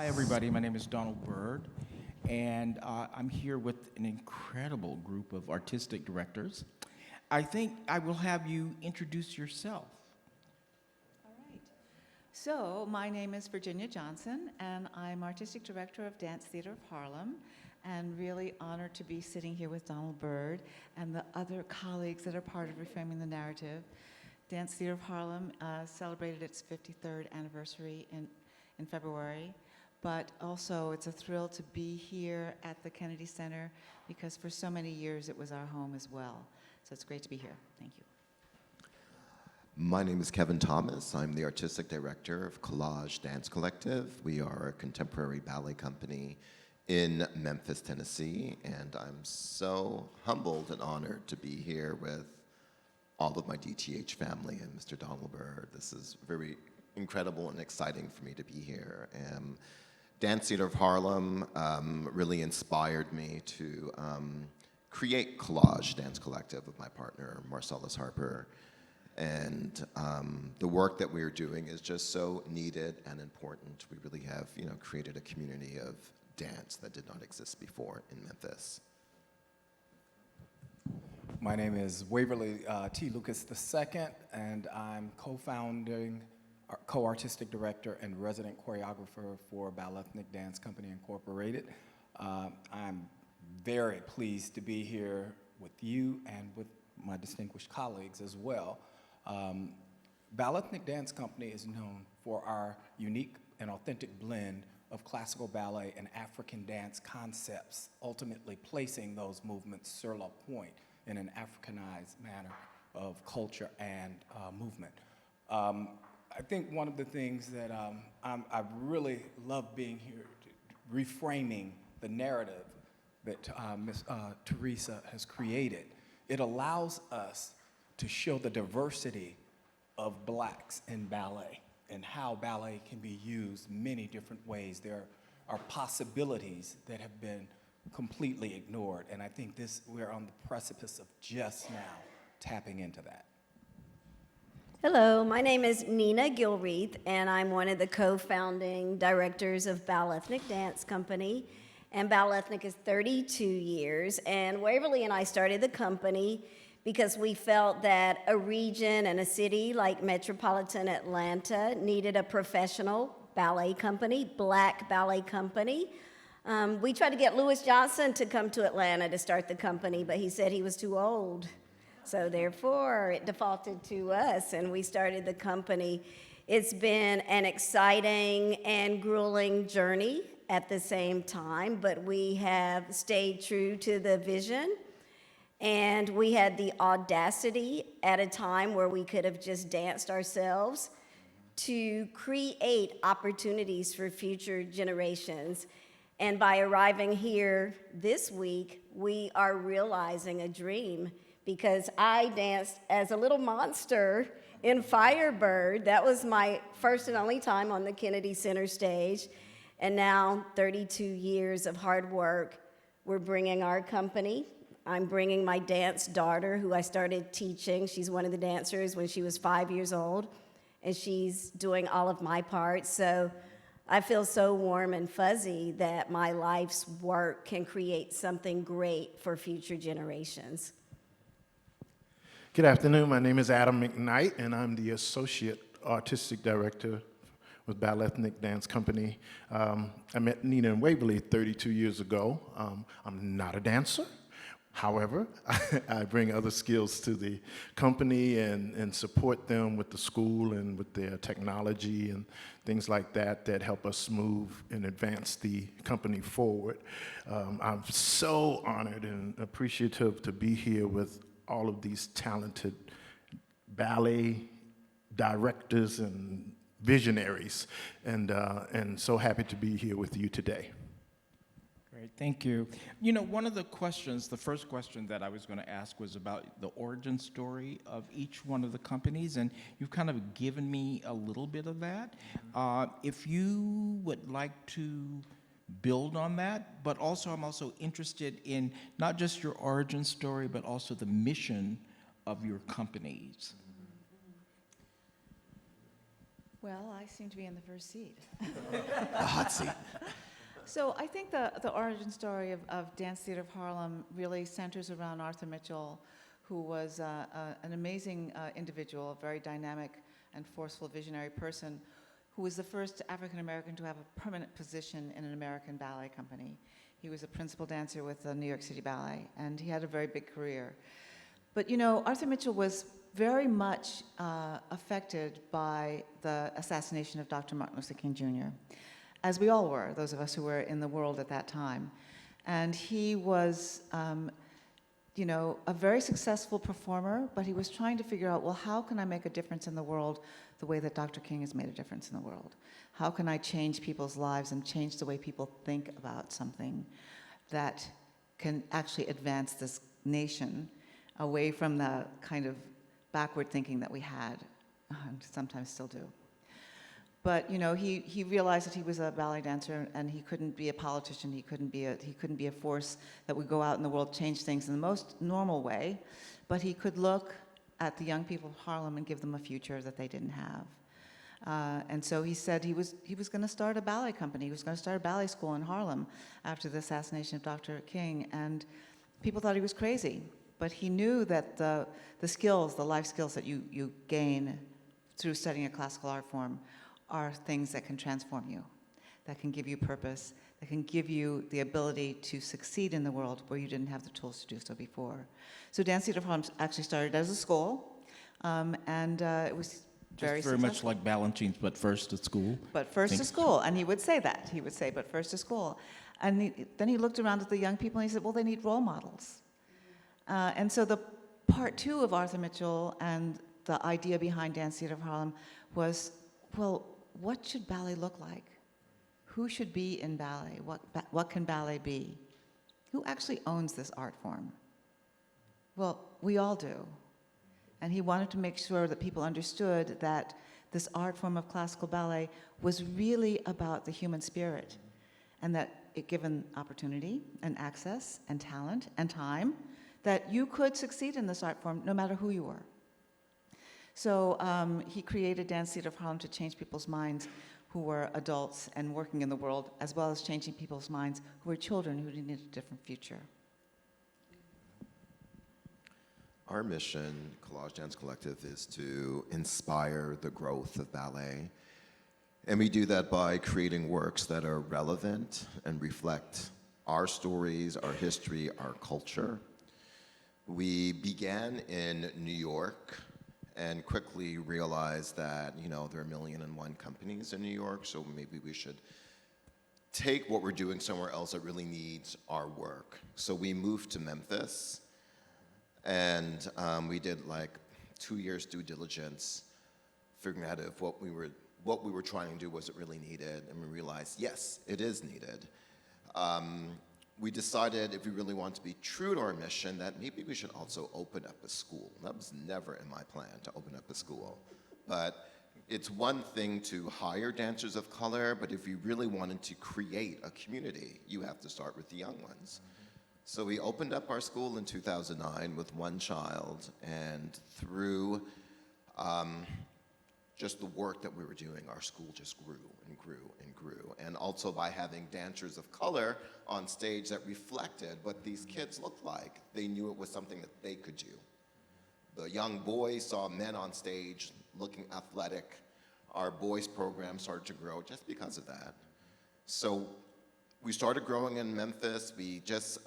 Hi, everybody. My name is Donald Byrd, and I'm here with an incredible group of artistic directors. I think I will have you introduce yourself. All right. So, my name is Virginia Johnson, and I'm Artistic Director of Dance Theatre of Harlem, and really honored to be sitting here with Donald Byrd and the other colleagues that are part of Reframing the Narrative. Dance Theatre of Harlem celebrated its 53rd anniversary in February, but also it's a thrill to be here at the Kennedy Center because for so many years it was our home as well. So it's great to be here. Thank you. My name is Kevin Thomas. I'm the artistic director of Collage Dance Collective. We are a contemporary ballet company in Memphis, Tennessee, and I'm so humbled and honored to be here with all of my DTH family and Mr. Donald Byrd. This is very incredible and exciting for me to be here. Dance Theatre of Harlem really inspired me to create Collage Dance Collective with my partner, Marcellus Harper. And the work that we're doing is just so needed and important. We really have, created a community of dance that did not exist before in Memphis. My name is Waverly T. Lucas II, and I'm co-artistic director and resident choreographer for Ballethnic Dance Company Inc. I'm very pleased to be here with you and with my distinguished colleagues as well. Ballethnic Dance Company is known for our unique and authentic blend of classical ballet and African dance concepts, ultimately placing those movements sur la pointe in an Africanized manner of culture and movement. I think one of the things that I really love being here, reframing the narrative that Ms. Teresa has created. It allows us to show the diversity of blacks in ballet and how ballet can be used many different ways. There are possibilities that have been completely ignored, and I think we're on the precipice of just now tapping into that. Hello, my name is Nina Gilreath, and I'm one of the co-founding directors of Ballethnic Dance Company. And Ballethnic is 32 years, and Waverly and I started the company because we felt that a region and a city like metropolitan Atlanta needed a professional ballet company, black ballet company. We tried to get Louis Johnson to come to Atlanta to start the company, but he said he was too old. So therefore, it defaulted to us, and we started the company. It's been an exciting and grueling journey at the same time, but we have stayed true to the vision. And we had the audacity at a time where we could have just danced ourselves to create opportunities for future generations. And by arriving here this week, we are realizing a dream because I danced as a little monster in Firebird. That was my first and only time on the Kennedy Center stage. And now, 32 years of hard work, we're bringing our company. I'm bringing my dance daughter, who I started teaching. She's one of the dancers when she was 5 years old, and she's doing all of my parts. So I feel so warm and fuzzy that my life's work can create something great for future generations. Good afternoon. My name is Adam McKnight, and I'm the Associate Artistic Director with Ballethnic Dance Company. I met Nina and Waverly 32 years ago. I'm not a dancer. However, I bring other skills to the company and support them with the school and with their technology and things like that that help us move and advance the company forward. I'm so honored and appreciative to be here with all of these talented ballet directors and visionaries, and so happy to be here with you today. Great, thank you. You know, one of the questions, the first question that I was going to ask was about the origin story of each one of the companies, and you've kind of given me a little bit of that. If you would like to build on that, but also I'm also interested in not just your origin story, but also the mission of your companies. Well, I seem to be in the first seat. The hot seat. So I think the origin story of Dance Theatre of Harlem really centers around Arthur Mitchell, who was an amazing individual, a very dynamic and forceful visionary person, who was the first African American to have a permanent position in an American ballet company. He was a principal dancer with the New York City Ballet, and he had a very big career. But you know, Arthur Mitchell was very much affected by the assassination of Dr. Martin Luther King Jr., as we all were, those of us who were in the world at that time. And he was, you know, a very successful performer, but he was trying to figure out, well, how can I make a difference in the world the way that Dr. King has made a difference in the world? How can I change people's lives and change the way people think about something that can actually advance this nation away from the kind of backward thinking that we had, and sometimes still do. But you know, he realized that he was a ballet dancer, and he couldn't be a politician. He couldn't be a force that would go out in the world, change things in the most normal way. But he could look at the young people of Harlem and give them a future that they didn't have. And so he said he was going to start a ballet company. He was going to start a ballet school in Harlem after the assassination of Dr. King. And people thought he was crazy. But he knew that the skills, the life skills that you gain through studying a classical art form are things that can transform you, that can give you purpose, that can give you the ability to succeed in the world where you didn't have the tools to do so before. So Dance Theatre of Harlem actually started as a school, and it was very Just very successful. much like Balanchine's, but first at school. But first to Thanks. school, and he would say that. He would say, but first to school. And then he looked around at the young people and he said, well, they need role models. And so the part two of Arthur Mitchell and the idea behind Dance Theatre of Harlem was, well, what should ballet look like? Who should be in ballet? What can ballet be? Who actually owns this art form? Well, we all do. And he wanted to make sure that people understood that this art form of classical ballet was really about the human spirit, and that it given opportunity and access and talent and time, that you could succeed in this art form no matter who you were. So he created Dance Theatre of Harlem to change people's minds who were adults and working in the world, as well as changing people's minds who were children who needed a different future. Our mission, Collage Dance Collective, is to inspire the growth of ballet. And we do that by creating works that are relevant and reflect our stories, our history, our culture. We began in New York and quickly realized that, you know, there are 1,000,001 companies in New York, so maybe we should take what we're doing somewhere else that really needs our work. So we moved to Memphis, and we did like 2 years due diligence, figuring out if what we were trying to do was it really needed, and we realized, yes, it is needed. We decided if we really want to be true to our mission that maybe we should also open up a school. That was never in my plan to open up a school. But it's one thing to hire dancers of color, but if you really wanted to create a community, you have to start with the young ones. So we opened up our school in 2009 with one child, and through just the work that we were doing, our school just grew and grew and grew. And also by having dancers of color on stage that reflected what these kids looked like. They knew it was something that they could do. The young boys saw men on stage looking athletic. Our boys program started to grow just because of that. So we started growing in Memphis. We just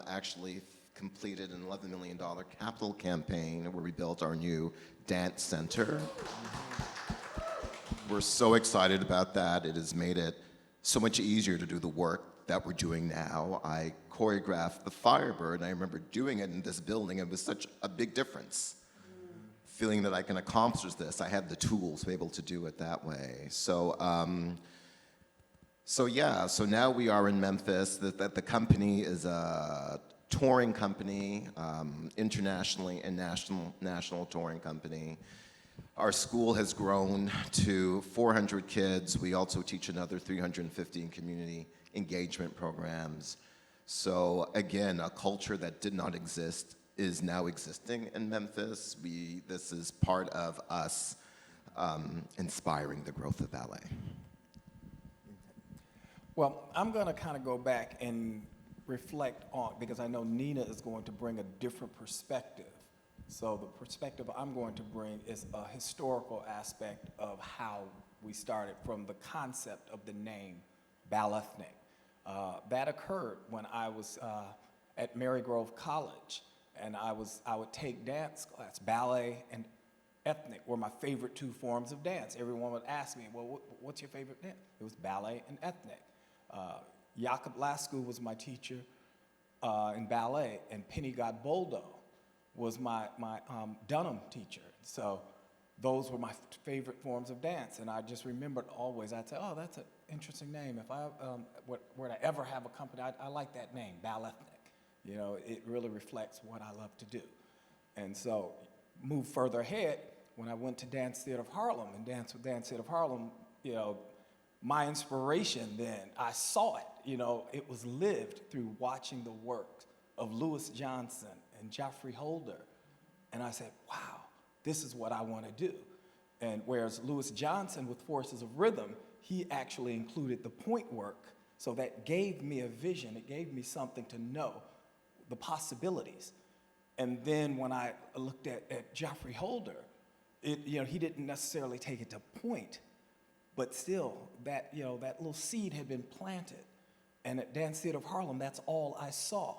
actually completed an $11 million capital campaign where we built our new dance center. We're so excited about that. It has made it so much easier to do the work that we're doing now. I choreographed the Firebird, and I remember doing it in this building. It was such a big difference. Feeling that I can accomplish this, I had the tools to be able to do it that way. So now we are in Memphis. The company is a touring company, internationally and national touring company. Our school has grown to 400 kids. We also teach another 350 in community engagement programs. So again, a culture that did not exist is now existing in Memphis. This is part of us inspiring the growth of ballet. Well, I'm going to kind of go back and reflect on, because I know Nina is going to bring a different perspective. So the perspective I'm going to bring is a historical aspect of how we started from the concept of the name Ballethnic. That occurred when I was at Marygrove College, and I would take dance class. Ballet and ethnic were my favorite two forms of dance. Everyone would ask me, well, what's your favorite dance? It was ballet and ethnic. Jakob Lasku was my teacher in ballet, and Penny Godboldo was my Dunham teacher. So those were my favorite forms of dance, and I just remembered always, I'd say, oh, that's an interesting name. If I were to ever have a company, I like that name, Ballethnic. You know, it really reflects what I love to do. And so move further ahead, when I went to Dance Theatre of Harlem and danced with Dance Theatre of Harlem, you know, my inspiration then, I saw it, you know, it was lived through watching the work of Louis Johnson and Geoffrey Holder. And I said, wow, this is what I want to do. And whereas Louis Johnson with Forces of Rhythm, he actually included the point work, so that gave me a vision, it gave me something to know the possibilities. And then when I looked at Geoffrey Holder, you know, he didn't necessarily take it to point, but still, that little seed had been planted. And at Dance Theatre of Harlem, that's all I saw.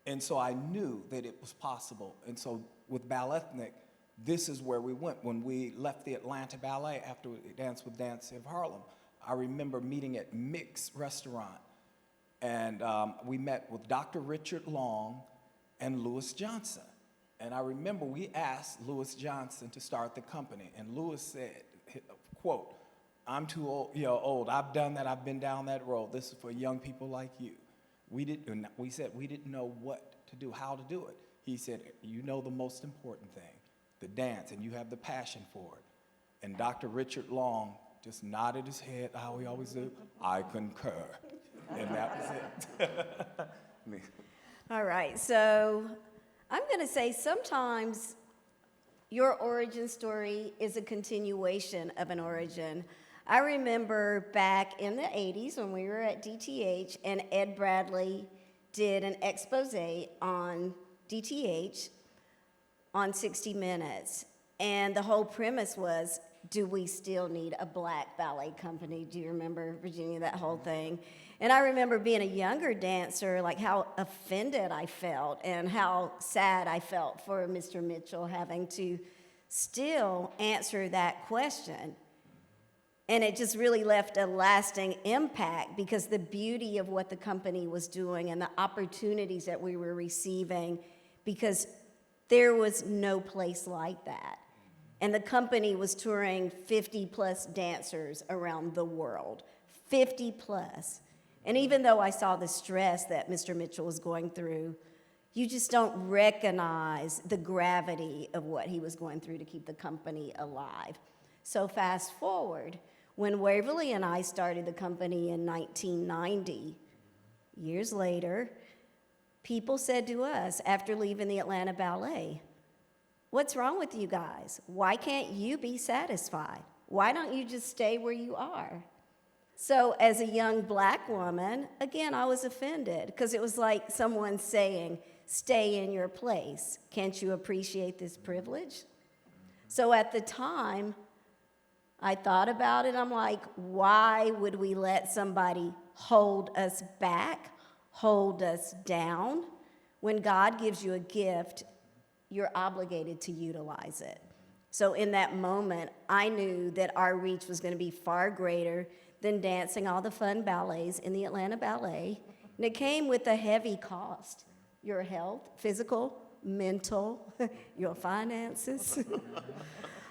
And so I knew that it was possible. And so with Ballethnic, this is where we went. When we left the Atlanta Ballet after we danced with Dance Theatre of Harlem, I remember meeting at Mick's Restaurant. And we met with Dr. Richard Long and Louis Johnson. And I remember we asked Louis Johnson to start the company. And Louis said, quote, I'm too old, I've done that, I've been down that road. This is for young people like you. We said we didn't know what to do, how to do it. He said, you know the most important thing, the dance, and you have the passion for it. And Dr. Richard Long just nodded his head, how he always do, I concur. And that was it. All right, so I'm going to say sometimes your origin story is a continuation of an origin. I remember back in the 80s when we were at DTH and Ed Bradley did an expose on DTH on 60 Minutes. And the whole premise was, do we still need a black ballet company? Do you remember, Virginia, that whole thing? And I remember being a younger dancer, like how offended I felt and how sad I felt for Mr. Mitchell having to still answer that question. And it just really left a lasting impact because the beauty of what the company was doing and the opportunities that we were receiving, because there was no place like that. And the company was touring 50 plus dancers around the world, 50 plus. And even though I saw the stress that Mr. Mitchell was going through, you just don't recognize the gravity of what he was going through to keep the company alive. So fast forward, when Waverly and I started the company in 1990, years later, people said to us after leaving the Atlanta Ballet, what's wrong with you guys? Why can't you be satisfied? Why don't you just stay where you are? So as a young black woman, again, I was offended because it was like someone saying, stay in your place. Can't you appreciate this privilege? So at the time, I thought about it. I'm like, why would we let somebody hold us back, hold us down? When God gives you a gift, you're obligated to utilize it. So in that moment, I knew that our reach was going to be far greater than dancing all the fun ballets in the Atlanta Ballet. And it came with a heavy cost. Your health, physical, mental, your finances,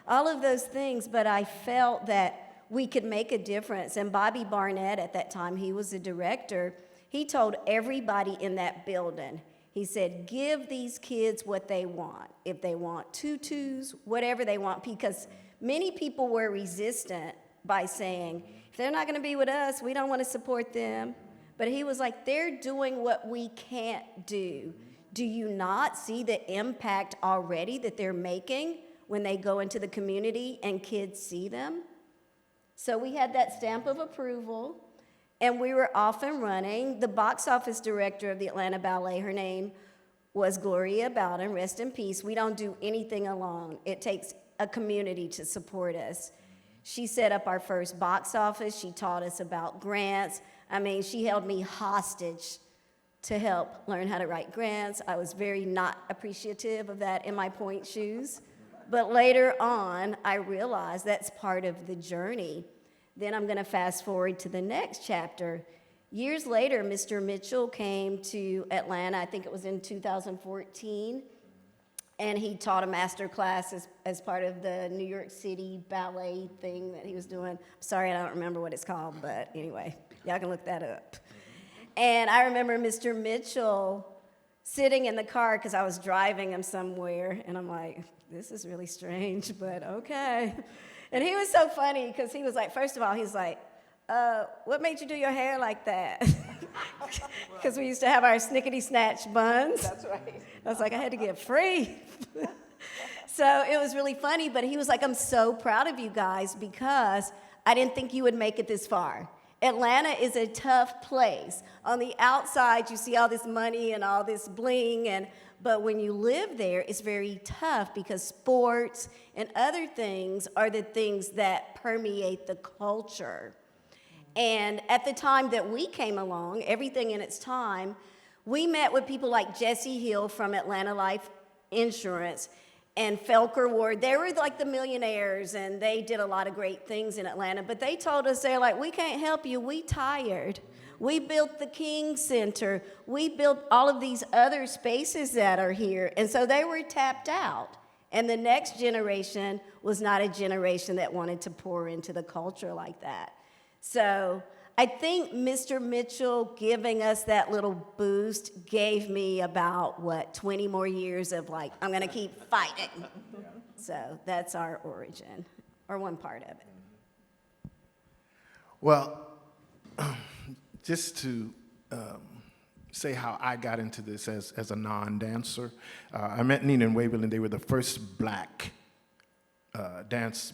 all of those things. But I felt that we could make a difference. And Bobby Barnett, at that time, he was the director, he told everybody in that building, he said, give these kids what they want. If they want tutus, whatever they want, because many people were resistant by saying, if they're not going to be with us, we don't want to support them. But he was like, they're doing what we can't do. Do you not see the impact already that they're making when they go into the community and kids see them. So we had that stamp of approval, and we were off and running. The box office director of the Atlanta Ballet, her name was Gloria Bowden, rest in peace. We don't do anything alone. It takes a community to support us. She set up our first box office. She taught us about grants. I mean, she held me hostage to help learn how to write grants. I was very not appreciative of that in my point shoes. But later on, I realized that's part of the journey. Then I'm gonna fast forward to the next chapter. Years later, Mr. Mitchell came to Atlanta, I think it was in 2014, and he taught a master class as part of the New York City ballet thing that he was doing. Sorry, I don't remember what it's called, but anyway, y'all can look that up. And I remember Mr. Mitchell sitting in the car because I was driving him somewhere, and I'm like, this is really strange, but okay. And he was so funny because he was like, first of all, he's like, what made you do your hair like that? Because we used to have our snickety-snatch buns. That's right. I was like, I had to get free. So it was really funny, but he was like, I'm so proud of you guys because I didn't think you would make it this far. Atlanta is a tough place. On the outside, you see all this money and all this bling, but when you live there, it's very tough because sports and other things are the things that permeate the culture. And at the time that we came along, everything in its time, we met with people like Jesse Hill from Atlanta Life Insurance and Felker Ward. They were like the millionaires, and they did a lot of great things in Atlanta. But they told us, they're like, we can't help you. We tired. We built the King Center. We built all of these other spaces that are here. And so they were tapped out. And the next generation was not a generation that wanted to pour into the culture like that. So I think Mr. Mitchell giving us that little boost gave me about, 20 more years of like, I'm gonna keep fighting. So that's our origin, or one part of it. Well, just to say how I got into this as a non-dancer, I met Nina and Waverly, and they were the first black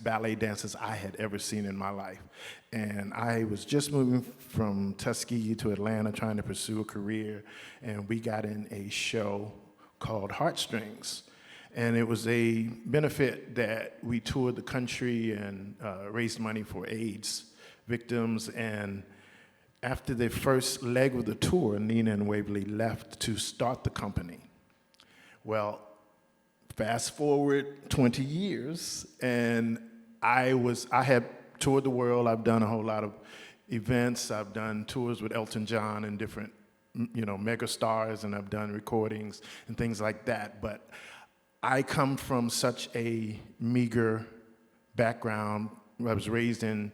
ballet dancers I had ever seen in my life. And I was just moving from Tuskegee to Atlanta trying to pursue a career, and we got in a show called Heartstrings. And it was a benefit that we toured the country and raised money for AIDS victims. And after the first leg of the tour, Nina and Waverly left to start the company. Well, fast forward 20 years, and I had toured the world. I've done a whole lot of events. I've done tours with Elton John and different, mega stars, and I've done recordings and things like that. But I come from such a meager background. I was raised in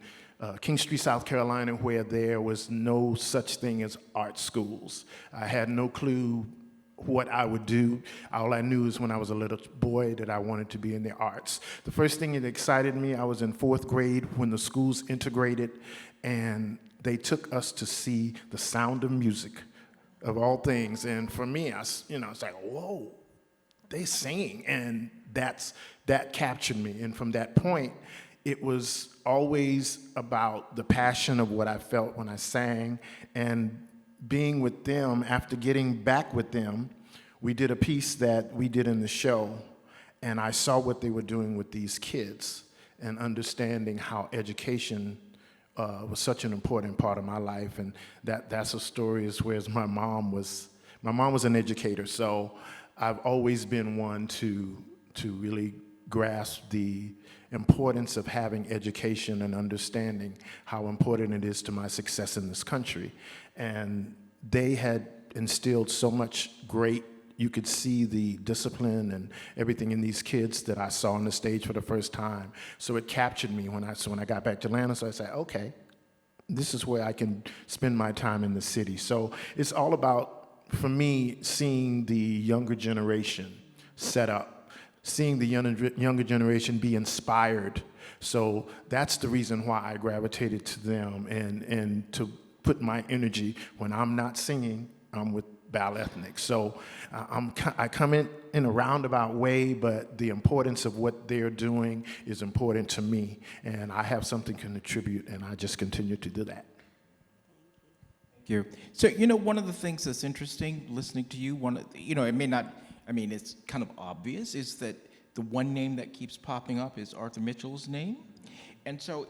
King Street, South Carolina, where there was no such thing as art schools. I had no clue what I would do. All I knew is when I was a little boy that I wanted to be in the arts. The first thing that excited me, I was in 4th grade when the schools integrated, and they took us to see The Sound of Music, of all things. And for me, it's like, whoa, they sing, and that captured me. And from that point, it was always about the passion of what I felt when I sang, and being with them. After getting back with them, we did a piece that we did in the show, and I saw what they were doing with these kids and understanding how education was such an important part of my life. And that's a story as whereas my mom was an educator, so I've always been one to really grasp the importance of having education and understanding how important it is to my success in this country. And they had instilled so much great, you could see the discipline and everything in these kids that I saw on the stage for the first time. So it captured me when I got back to Atlanta. So I said, okay, this is where I can spend my time in the city. So it's all about, for me, seeing the younger generation set up, seeing the younger generation be inspired. So that's the reason why I gravitated to them, and to put my energy, when I'm not singing, I'm with Ballethnic. So I come in a roundabout way, but the importance of what they're doing is important to me, and I have something to contribute, and I just continue to do that. Thank you. So, one of the things that's interesting listening to you, it may not, it's kind of obvious, is that the one name that keeps popping up is Arthur Mitchell's name. And so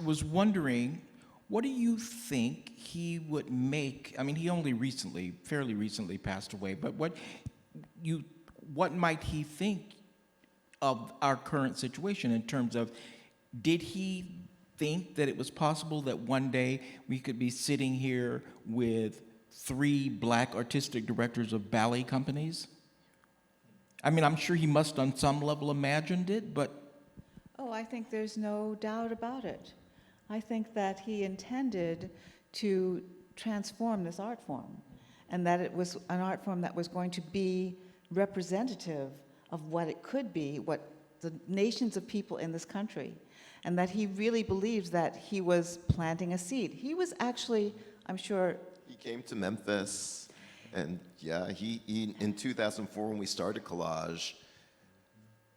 was wondering, what do you think he would make? He only fairly recently passed away, but what might he think of our current situation in terms of, did he think that it was possible that one day we could be sitting here with 3 black artistic directors of ballet companies? I'm sure he must on some level imagined it, but... Oh, I think there's no doubt about it. I think that he intended to transform this art form, and that it was an art form that was going to be representative of what it could be, what the nations of people in this country, and that he really believes that he was planting a seed. He was actually, I'm sure... He came to Memphis, and yeah, he in 2004 when we started Collage,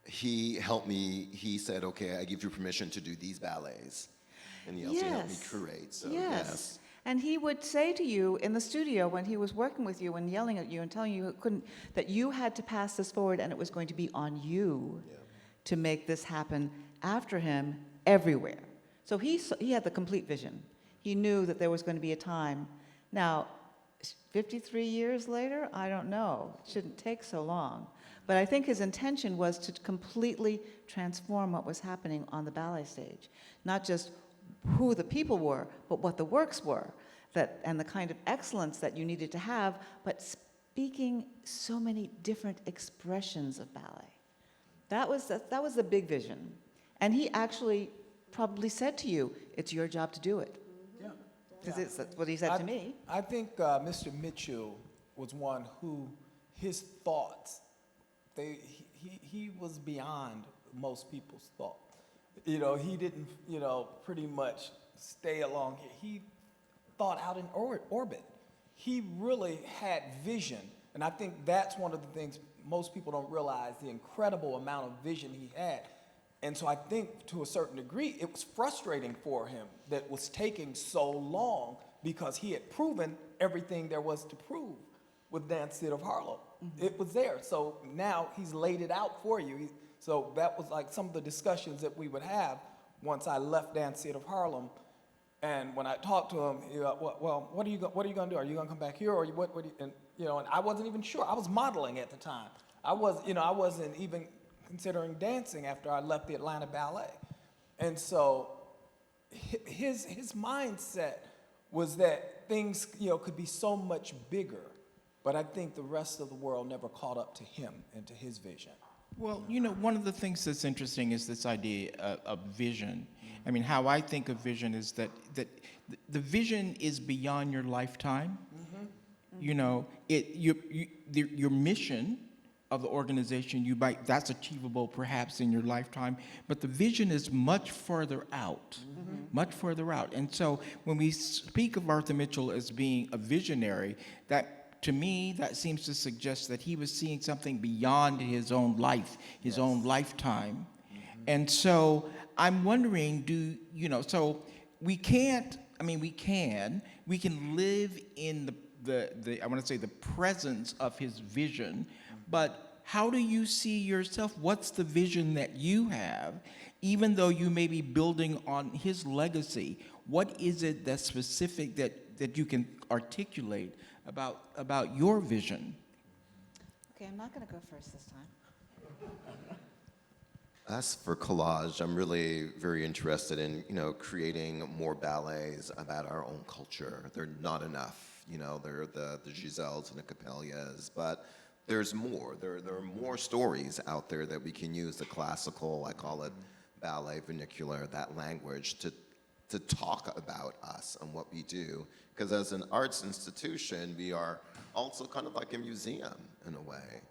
he helped me. He said, okay, I give you permission to do these ballets. And he also helped me curate, so yes. And he would say to you in the studio when he was working with you and yelling at you and telling you that you had to pass this forward and it was going to be on you to make this happen after him everywhere. So he had the complete vision. He knew that there was going to be a time. Now, 53 years later, I don't know. It shouldn't take so long. But I think his intention was to completely transform what was happening on the ballet stage. Not just who the people were, but what the works were, and the kind of excellence that you needed to have, but speaking so many different expressions of ballet. That was the big vision. And he actually probably said to you, it's your job to do it. Yeah. Because that's what he said to me. I think Mr. Mitchell was one who, his thoughts, he was beyond most people's thought. He didn't, pretty much stay along here. He thought out in orbit. He really had vision, and I think that's one of the things most people don't realize, the incredible amount of vision he had. And so I think to a certain degree, it was frustrating for him that it was taking so long, because he had proven everything there was to prove with Dance Theatre of Harlem. Mm-hmm. It was there. So now he's laid it out for you. So that was like some of the discussions that we would have once I left Dance Theatre of Harlem. And when I talked to him, well, what are you going to do? Are you going to come back here, or what? And I wasn't even sure. I was modeling at the time. I wasn't even considering dancing after I left the Atlanta Ballet. And so his mindset was that things, could be so much bigger. But I think the rest of the world never caught up to him and to his vision. Well, one of the things that's interesting is this idea of vision. How I think of vision is that the vision is beyond your lifetime. Mm-hmm. Your mission of the organization, that's achievable perhaps in your lifetime, but the vision is much further out, mm-hmm. much further out. And so when we speak of Arthur Mitchell as being a visionary, to me, that seems to suggest that he was seeing something beyond his own life, his own lifetime. Mm-hmm. And so I'm wondering, so we can live in the I want to say the presence of his vision, but how do you see yourself? What's the vision that you have, even though you may be building on his legacy? What is it that's specific that you can articulate about your vision? Okay, I'm not going to go first this time. As for Collage, I'm really very interested in, creating more ballets about our own culture. They're not enough, they're the Giselles and the Capellas, but there's more. There are more stories out there that we can use, the classical, I call it ballet vernacular, that language, to talk about us and what we do. Because as an arts institution, we are also kind of like a museum in a way.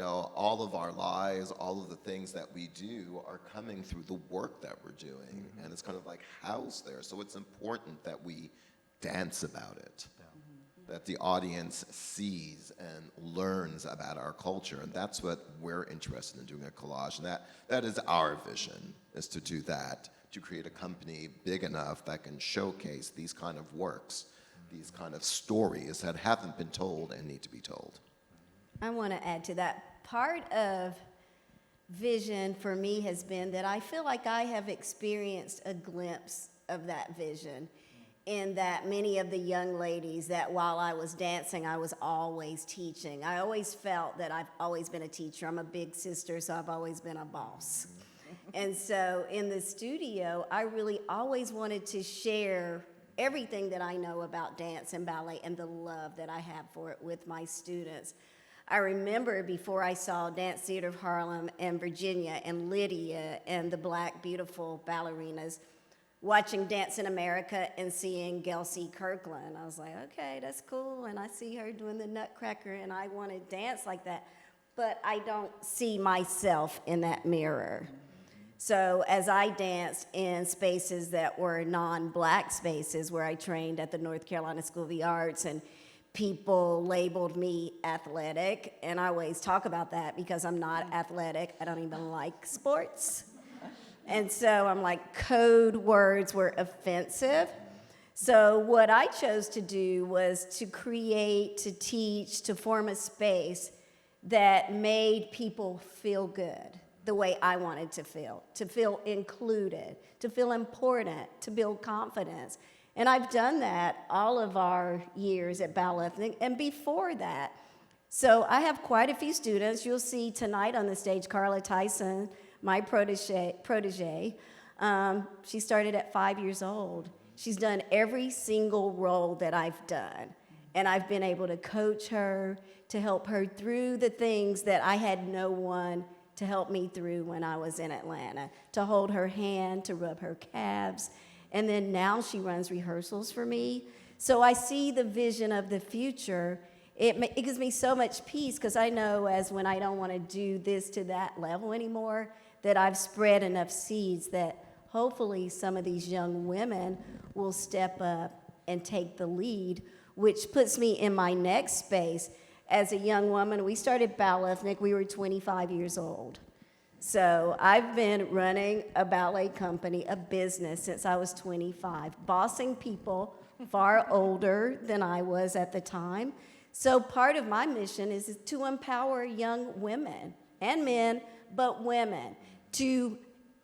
All of our lives, all of the things that we do are coming through the work that we're doing. Mm-hmm. And it's kind of like housed there. So it's important that we dance about it. Yeah. that the audience sees and learns about our culture. And that's what we're interested in doing at Collage. And that is our vision, is to do that, to create a company big enough that can showcase these kind of works, these kind of stories that haven't been told and need to be told. I want to add to that. Part of vision for me has been that I feel like I have experienced a glimpse of that vision, in that many of the young ladies that while I was dancing, I was always teaching. I always felt that I've always been a teacher. I'm a big sister, so I've always been a boss. And so in the studio, I really always wanted to share everything that I know about dance and ballet and the love that I have for it with my students. I remember before I saw Dance Theatre of Harlem and Virginia and Lydia and the Black beautiful ballerinas, watching Dance in America and seeing Gelsey Kirkland. I was like, okay, that's cool. And I see her doing the Nutcracker and I want to dance like that. But I don't see myself in that mirror. So as I danced in spaces that were non-Black spaces, where I trained at the North Carolina School of the Arts, and people labeled me athletic, and I always talk about that because I'm not athletic. I don't even like sports. And so I'm like, code words were offensive. So what I chose to do was to create, to teach, to form a space that made people feel good the way I wanted to feel included, to feel important, to build confidence. And I've done that all of our years at Ballethnic and before that. So I have quite a few students. You'll see tonight on the stage Carla Tyson, my protege. She started at 5 years old. She's done every single role that I've done. And I've been able to coach her, to help her through the things that I had no one to help me through when I was in Atlanta, to hold her hand, to rub her calves. And then now she runs rehearsals for me. So I see the vision of the future. It gives me so much peace because I know as when I don't want to do this to that level anymore, that I've spread enough seeds that hopefully some of these young women will step up and take the lead, which puts me in my next space. As a young woman, we started Ballethnic, we were 25 years old. So I've been running a ballet company, a business, since I was 25, bossing people far older than I was at the time. So part of my mission is to empower young women and men, but women, to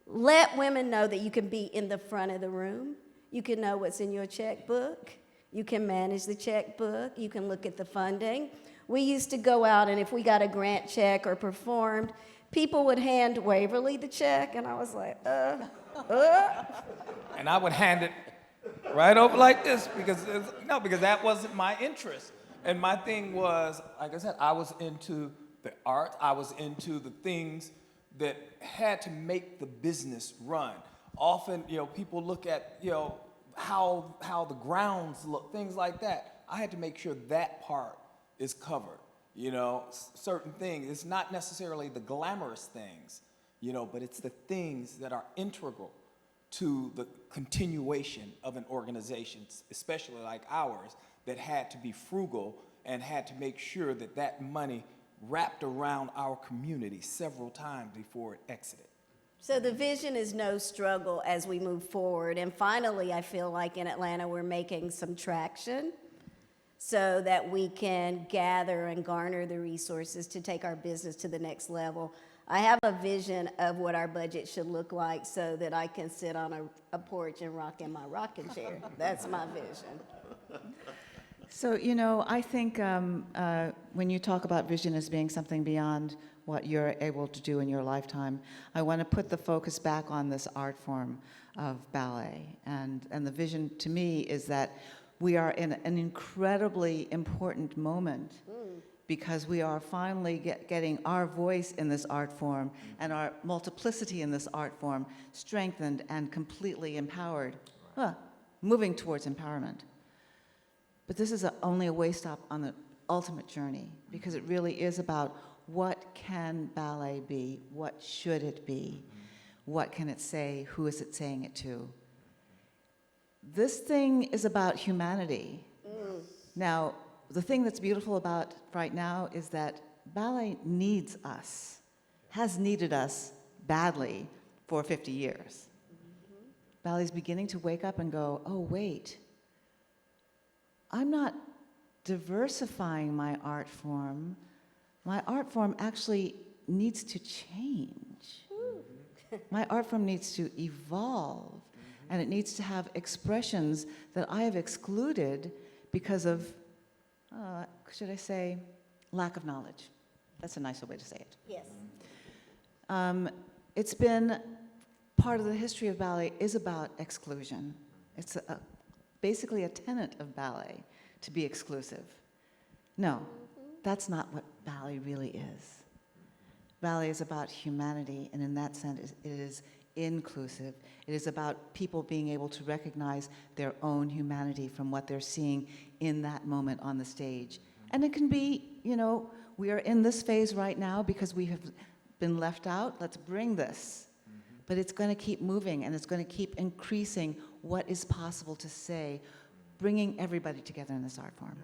let women know that you can be in the front of the room, you can know what's in your checkbook, you can manage the checkbook, you can look at the funding. We used to go out, and if we got a grant check or performed, people would hand Waverly the check, and I was like, And I would hand it right over like this because that wasn't my interest. And my thing was, like I said, I was into the art. I was into the things that had to make the business run. Often, people look at, how the grounds look, things like that. I had to make sure that part is covered. Certain things. It's not necessarily the glamorous things, but it's the things that are integral to the continuation of an organization, especially like ours, that had to be frugal and had to make sure that that money wrapped around our community several times before it exited. So the vision is no struggle as we move forward. And finally, I feel like in Atlanta, we're making some traction so that we can gather and garner the resources to take our business to the next level. I have a vision of what our budget should look like so that I can sit on a porch and rock in my rocking chair. That's my vision. So, I think when you talk about vision as being something beyond what you're able to do in your lifetime, I want to put the focus back on this art form of ballet. And the vision to me is that we are in an incredibly important moment because we are finally getting our voice in this art form and our multiplicity in this art form strengthened and completely empowered, moving towards empowerment. But this is only a way stop on the ultimate journey because it really is about what can ballet be, what should it be, what can it say, who is it saying it to. This thing is about humanity. Now, the thing that's beautiful about right now is that ballet needs us, has needed us badly for 50 years. Ballet's beginning to wake up and go, oh, wait, I'm not diversifying my art form. My art form actually needs to change. My art form needs to evolve, and it needs to have expressions that I have excluded because of, should I say, lack of knowledge. That's a nicer way to say it. Yes. It's been part of the history of ballet is about exclusion. It's basically a tenet of ballet to be exclusive. No, that's not what ballet really is. Ballet is about humanity, and in that sense, it is inclusive. It is about people being able to recognize their own humanity from what they're seeing in that moment on the stage. And it can be, we are in this phase right now because we have been left out. Let's bring this. But it's going to keep moving, and it's going to keep increasing what is possible to say, bringing everybody together in this art form.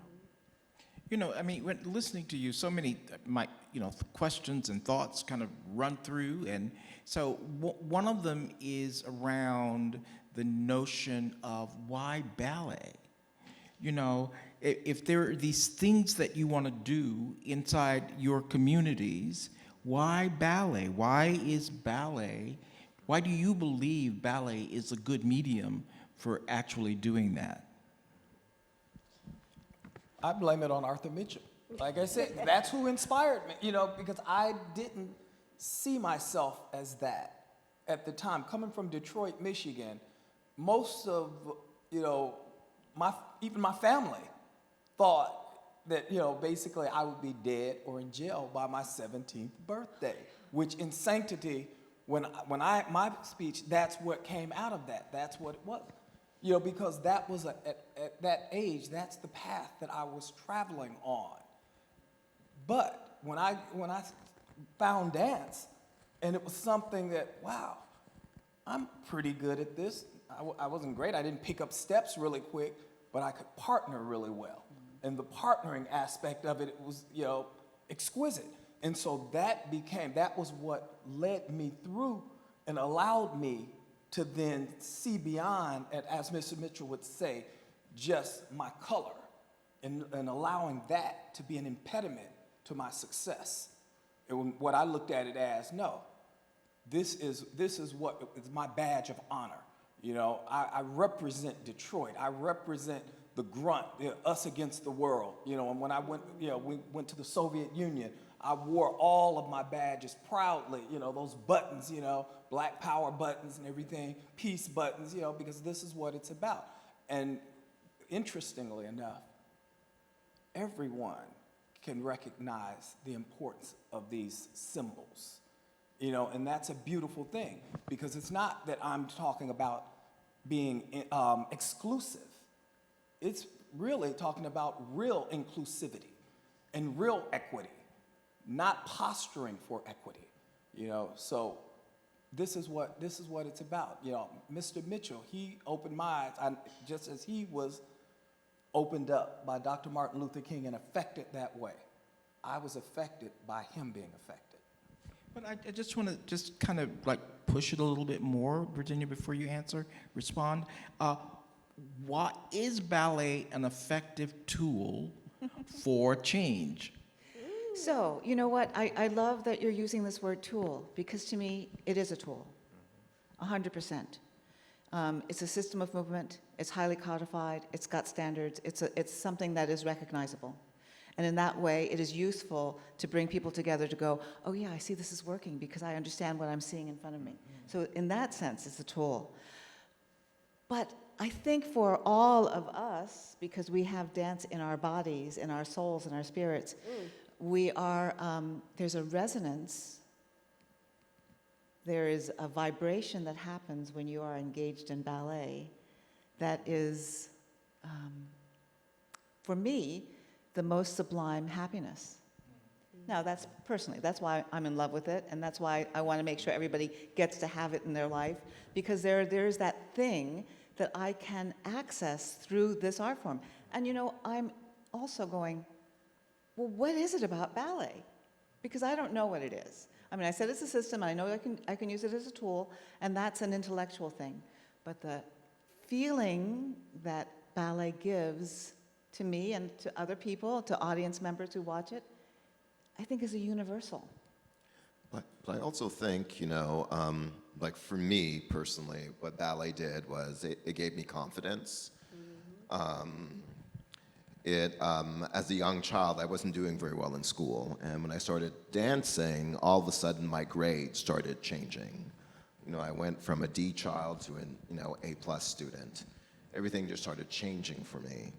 When listening to you, so many questions and thoughts kind of run through, and so one of them is around the notion of why ballet. If there are these things that you want to do inside your communities, why ballet? Why is ballet? Why do you believe ballet is a good medium for actually doing that? I blame it on Arthur Mitchell. Like I said, that's who inspired me, because I didn't see myself as that at the time. Coming from Detroit, Michigan, most of, even my family thought that, basically I would be dead or in jail by my 17th birthday, which in sanctity, my speech, that's what came out of that. That's what it was. Because that was at that age, that's the path that I was traveling on. But when I found dance, and it was something that, wow, I'm pretty good at this. I wasn't great. I didn't pick up steps really quick, but I could partner really well. And the partnering aspect of it was, exquisite. And so that was what led me through and allowed me to then see beyond, and as Mr. Mitchell would say, just my color, and allowing that to be an impediment to my success. And what I looked at it as, no, this is what is my badge of honor. I represent Detroit. I represent the grunt, us against the world. And when we went to the Soviet Union, I wore all of my badges proudly, those buttons, Black Power buttons and everything, peace buttons, because this is what it's about. And interestingly enough, everyone can recognize the importance of these symbols, and that's a beautiful thing, because it's not that I'm talking about being exclusive. It's really talking about real inclusivity and real equity, not posturing for equity, So this is what it's about. Mr. Mitchell, he opened my eyes, just as he was opened up by Dr. Martin Luther King and affected that way. I was affected by him being affected. But I just want to kind of push it a little bit more, Virginia, before you respond. Why is ballet an effective tool for change? So, you know what? I love that you're using this word tool, because to me, it is a tool, 100%. It's a system of movement. It's highly codified. It's got standards. It's something that is recognizable. And in that way, it is useful to bring people together to go, oh yeah, I see this is working because I understand what I'm seeing in front of me. So in that sense, it's a tool. But I think for all of us, because we have dance in our bodies, in our souls, in our spirits, we are, there's a resonance, there is a vibration that happens when you are engaged in ballet that is, for me, the most sublime happiness. Now, that's personally, that's why I'm in love with it, and that's why I want to make sure everybody gets to have it in their life, because there's that thing that I can access through this art form. And I'm also going, well, what is it about ballet? Because I don't know what it is. I mean, I said it's a system, I know I can use it as a tool, and that's an intellectual thing. But the feeling that ballet gives to me and to other people, to audience members who watch it, I think is a universal. But I also think, like for me personally, what ballet did was it gave me confidence. As a young child, I wasn't doing very well in school, and when I started dancing, all of a sudden my grades started changing. I went from a D child to an A+ student. Everything just started changing for me.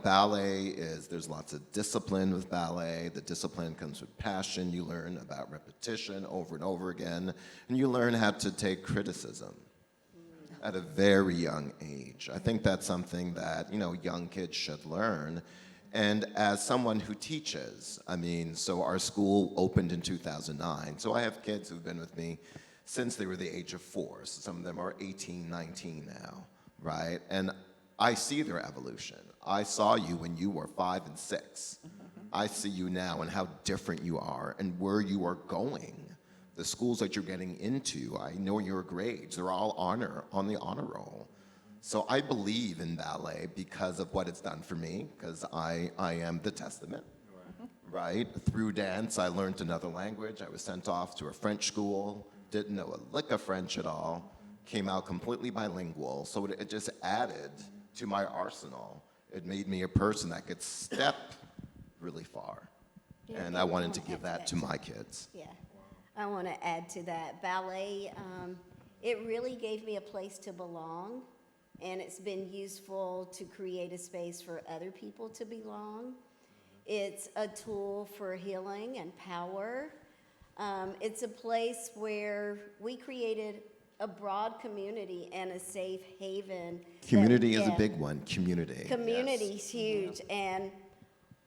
Ballet there's lots of discipline with ballet. The discipline comes with passion. You learn about repetition over and over again, and you learn how to take criticism at a very young age. I think that's something that, young kids should learn. And as someone who teaches, so our school opened in 2009, so I have kids who've been with me since they were the age of 4. So some of them are 18, 19 now, right? And I see their evolution. I saw you when you were 5 and 6. I see you now and how different you are and where you are going. The schools that you're getting into, I know your grades, they're all on the honor roll. So I believe in ballet because of what it's done for me, because I am the testament, right? Through dance, I learned another language. I was sent off to a French school, didn't know a lick of French at all, came out completely bilingual, so it just added to my arsenal. It made me a person that could step really far. Yeah, And I wanted to give that to my kids. Yeah, I want to add to that. Ballet, it really gave me a place to belong, and it's been useful to create a space for other people to belong. It's a tool for healing and power. It's a place where we created a broad community and a safe haven. Community is a big one, community. Community's huge, and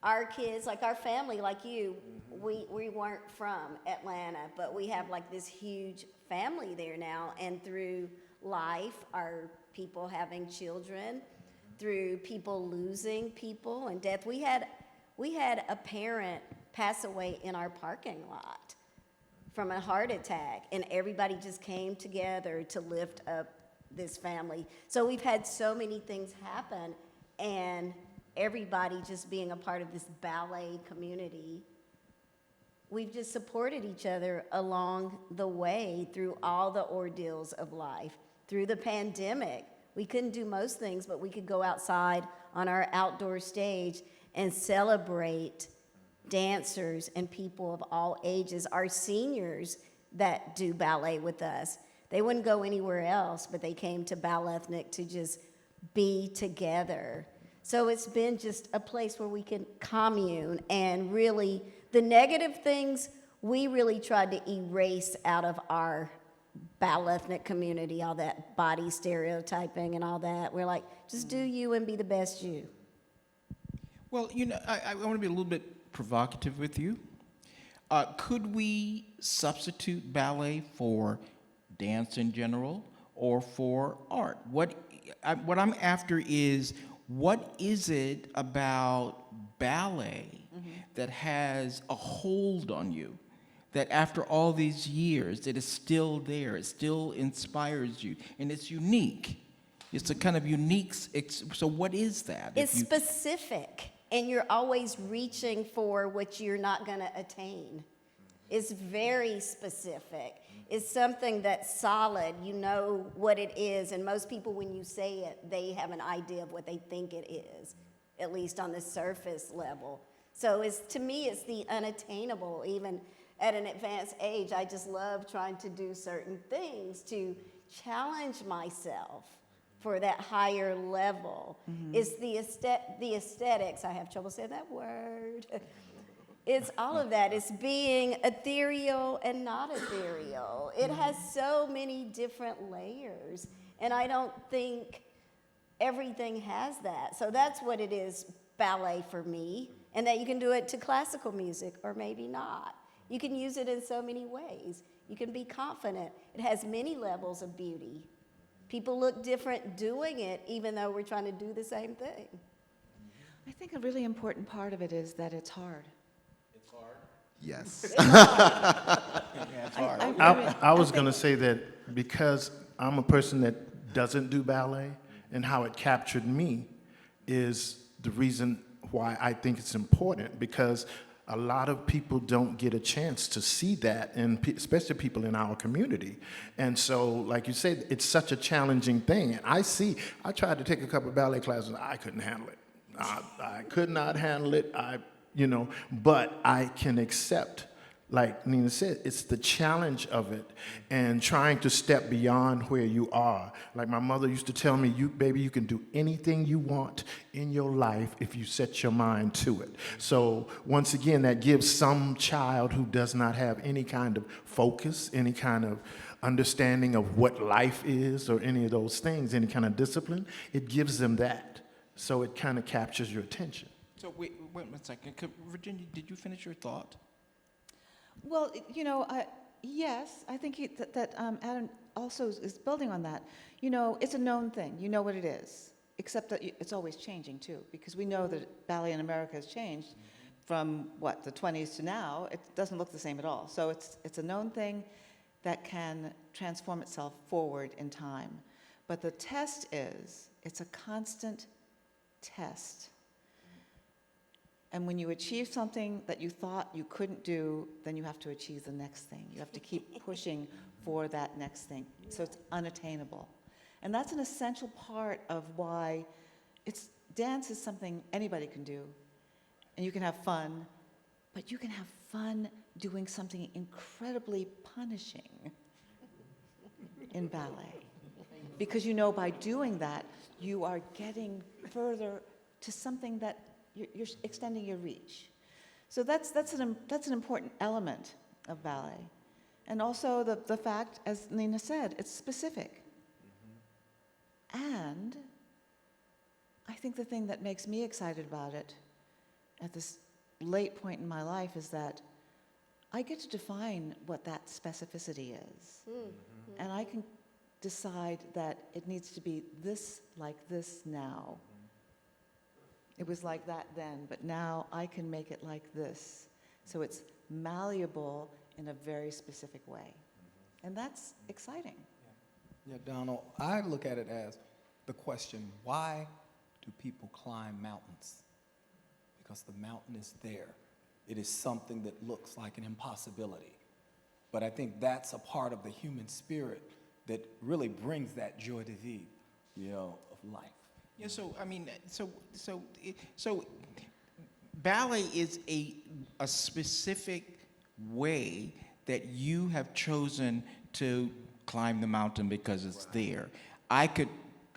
our kids, like our family, like you, we weren't from Atlanta, but we have like this huge family there now, and through life, our people having children, through people losing people and death. We had a parent pass away in our parking lot from a heart attack, and everybody just came together to lift up this family. So we've had so many things happen, and everybody just being a part of this ballet community, we've just supported each other along the way through all the ordeals of life. Through the pandemic, we couldn't do most things, but we could go outside on our outdoor stage and celebrate dancers and people of all ages. Our seniors that do ballet with us, they wouldn't go anywhere else, but they came to Ballethnic to just be together. So it's been just a place where we can commune, and really the negative things we really tried to erase out of our Ballethnic community, all that body stereotyping and all that. We're like, just do you and be the best you. Well, I want to be a little bit provocative with you. Could we substitute ballet for dance in general or for art? What I'm after is, what is it about ballet that has a hold on you, that after all these years, it is still there, it still inspires you, and it's unique? It's a kind of unique, so what is that? It's specific, and you're always reaching for what you're not going to attain. It's very specific. It's something that's solid. You know what it is, and most people, when you say it, they have an idea of what they think it is, at least on the surface level. So to me, it's the unattainable. Even at an advanced age, I just love trying to do certain things to challenge myself for that higher level. It's the aesthetics. I have trouble saying that word. It's all of that. It's being ethereal and not ethereal. It has so many different layers, and I don't think everything has that. So that's what it is, ballet for me, and that you can do it to classical music or maybe not. You can use it in so many ways. You can be confident. It has many levels of beauty. People look different doing it, even though we're trying to do the same thing. I think a really important part of it is that it's hard. Yes. Yeah, it's hard. I was going to say that because I'm a person that doesn't do ballet, and how it captured me is the reason why I think it's important, because a lot of people don't get a chance to see that, and especially people in our community. And so, like you said, it's such a challenging thing. And I tried to take a couple of ballet classes, I couldn't handle it. I could not handle it, but I can accept, like Nina said, it's the challenge of it and trying to step beyond where you are. Like my mother used to tell me, baby, you can do anything you want in your life if you set your mind to it. So once again, that gives some child who does not have any kind of focus, any kind of understanding of what life is or any of those things, any kind of discipline, it gives them that. So it kind of captures your attention. So wait 1 second. Virginia, did you finish your thought? Well, yes, I think that Adam also is building on that. It's a known thing. You know what it is, except that it's always changing, too, because we know that ballet in America has changed from, the 20s to now. It doesn't look the same at all. So it's a known thing that can transform itself forward in time. But the test is, it's a constant test. And when you achieve something that you thought you couldn't do, then you have to achieve the next thing. You have to keep pushing for that next thing. So it's unattainable. And that's an essential part of why dance is something anybody can do. And you can have fun, but you can have fun doing something incredibly punishing in ballet. Because by doing that, you are getting further to something that you're extending your reach. So that's an important element of ballet. And also the fact, as Nina said, it's specific. And I think the thing that makes me excited about it at this late point in my life is that I get to define what that specificity is. And I can decide that it needs to be this, like this now. It was like that then, but now I can make it like this. So it's malleable in a very specific way. And that's exciting. Yeah, Donald, I look at it as the question, why do people climb mountains? Because the mountain is there. It is something that looks like an impossibility. But I think that's a part of the human spirit that really brings that joie de vivre, of life. Yeah, so ballet is a specific way that you have chosen to climb the mountain because it's there. I could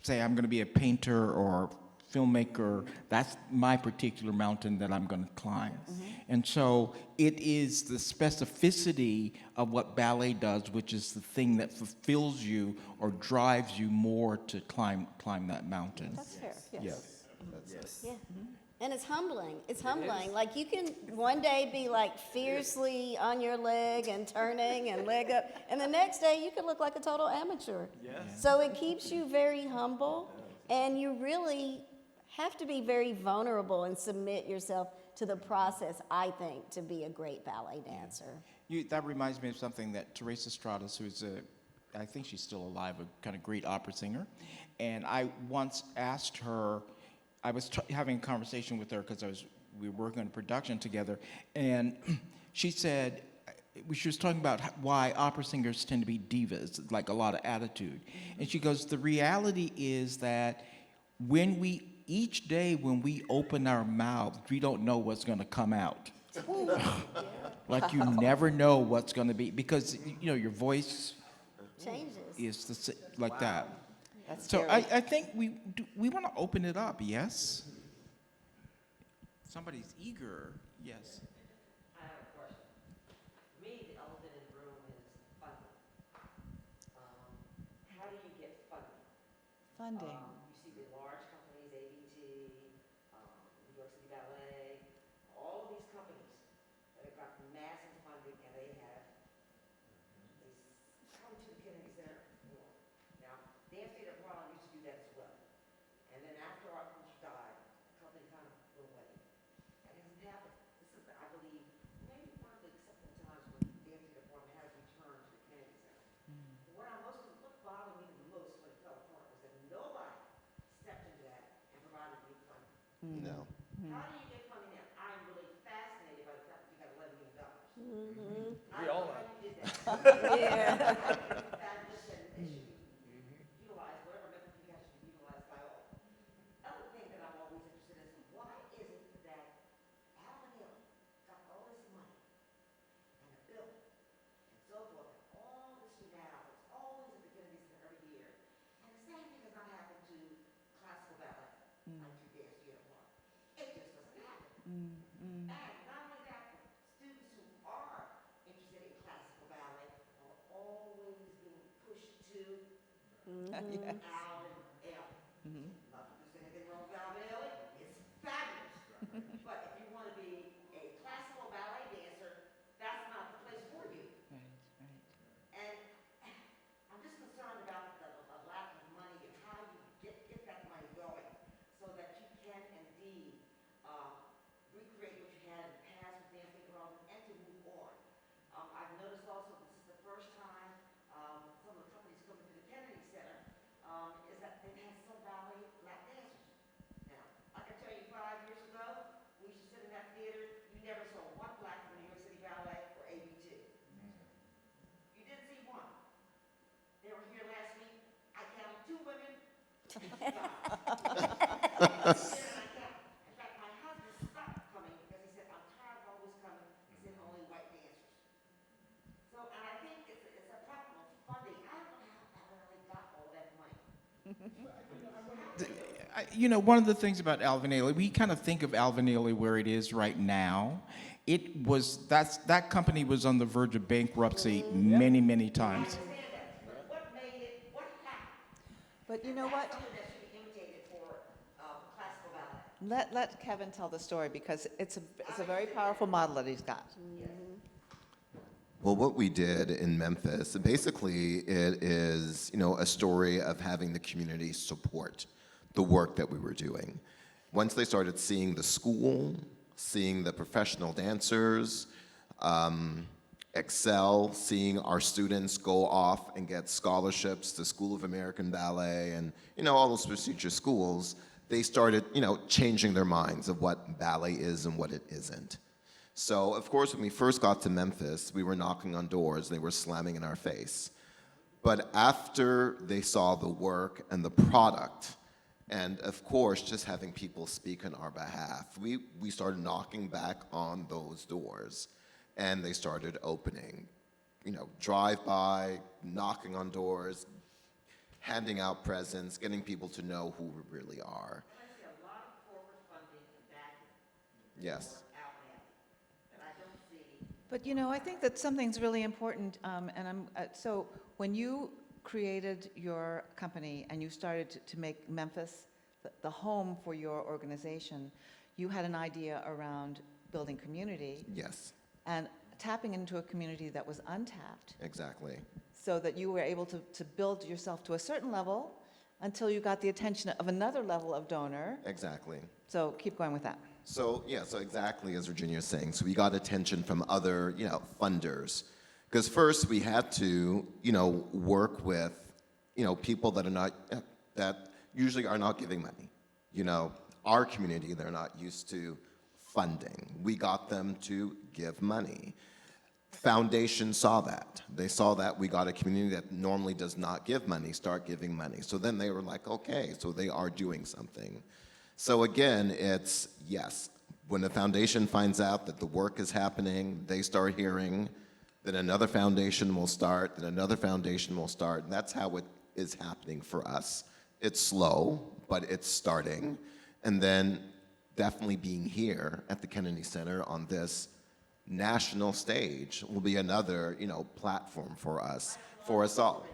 say I'm going to be a painter or filmmaker. That's my particular mountain that I'm going to climb. And so it is the specificity of what ballet does, which is the thing that fulfills you or drives you more to climb that mountain. That's fair, yes. Yeah. And it's humbling. It's humbling. Like you can one day be like fiercely on your leg and turning and leg up, and the next day you could look like a total amateur. Yes. So it keeps you very humble, and you really have to be very vulnerable and submit yourself to the process, I think, to be a great ballet dancer. That reminds me of something that Teresa Stratas, who's I think she's still alive, a kind of great opera singer, and I once asked her, I was having a conversation with her because we were working on production together, and she said, she was talking about why opera singers tend to be divas, like a lot of attitude. And she goes, the reality is that each day when we open our mouths, we don't know what's going to come out. Like you never know what's going to be, because your voice Changes. is like that. That's So scary. I think we want to open it up, yes? Somebody's eager, yes. I have a question. To me, the elephant in the room is funding. How do you get funding? Funding. You see the large companies, ABT, New York City Ballet, all of these companies that have got massive funding, and they come to the Kennedy Center. Now, Dance Theatre of Harlem used to do that as well. And then after our group died, the company kind of No. How do you get funding now? I'm really fascinated by the fact that you got $11 million. We all are. You did that. Yeah. Fabulous, and it should be utilized, whatever method you have should be utilized by all. Other thing that I'm always interested in is why is it that Alabama got all this money and a building and so forth, and all this renown, it's always at the Kennedy Center every year, and the same thing has not happened to classical ballet, like you Dance Theatre of Harlem. It just doesn't happen. And not only that, but students who are interested in classical ballet are always being pushed to Yes. Alvin Ailey. Not that there's anything wrong with Alvin Ailey, it's fabulous. But if you want to be a classical ballet dancer, that's not the place for you. Right, right. And I'm just concerned about the lack of money and how you get that money going so that you can indeed recreate what you had in the past with Dance Theatre of Harlem and to move on. I've noticed also this is the first time some of the companies coming to the Kennedy Center is that they've had some ballet black dancers. Now, I can tell you 5 years ago, we used to sit in that theater, you never saw one black from New York City Ballet or ABT. You didn't see one. They were here last week. I counted 2 women. In fact, my husband stopped coming because he said, I'm tired of always coming. He said, only white dancers. So, and I think it's a problem of funding. I don't know how Alvin got all that money. One of the things about Alvin Ailey, we kind of think of Alvin Ailey where it is right now. That company was on the verge of bankruptcy many, many times. What made it, what happened? But you know what? Something that should be imitated for classical ballet. Let Kevin tell the story because it's a very powerful model that he's got. Well, what we did in Memphis, basically it is, a story of having the community support the work that we were doing. Once they started seeing the school, seeing the professional dancers excel, seeing our students go off and get scholarships to School of American Ballet and, all those prestigious schools, they started, changing their minds of what ballet is and what it isn't. So, of course, when we first got to Memphis, we were knocking on doors, they were slamming in our face. But after they saw the work and the product, and of course, just having people speak on our behalf, we started knocking back on those doors, and they started opening. Drive-by, knocking on doors, handing out presents, getting people to know who we really are. I see a lot of corporate funding and backing Yes. out now that I don't see. But I think that something's really important, so when you created your company and you started to make Memphis the home for your organization, you had an idea around building community Yes, and tapping into a community that was untapped exactly. so that you were able to build yourself to a certain level until you got the attention of another level of donor. Exactly. So keep going with that. So exactly as Virginia is saying, so we got attention from other, funders. Because first we had to, work with, people that usually are not giving money. Our community, they're not used to funding. We got them to give money. Foundation saw that. They saw that we got a community that normally does not give money, start giving money. So then they were like, okay, so they are doing something. So again, it's, yes, when the foundation finds out that the work is happening, they start hearing, then another foundation will start, then another foundation will start, and that's how it is happening for us. It's slow, but it's starting. And then definitely being here at the Kennedy Center on this national stage will be another, platform for us all. I really do.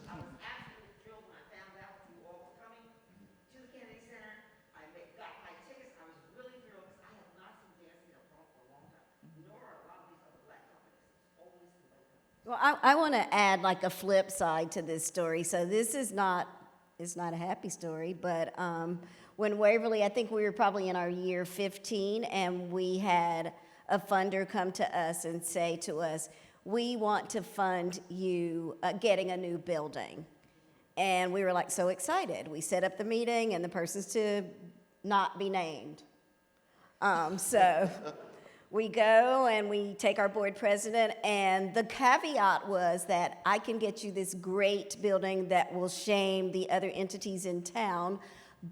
I was absolutely thrilled when I found out you all were coming to the Kennedy Center. I got my tickets. I was really thrilled because I have not seen Dance Theatre of Harlem for a long time, nor are a lot of these other black companies. It's always the way. Well, I want to add like a flip side to this story. So this is not, it's not a happy story, but when Waverly, I think we were probably in our year 15, and we had a funder come to us and say to us, we want to fund you getting a new building. And we were like so excited. We set up the meeting, and the person's to not be named. So we go and we take our board president, and the caveat was that I can get you this great building that will shame the other entities in town,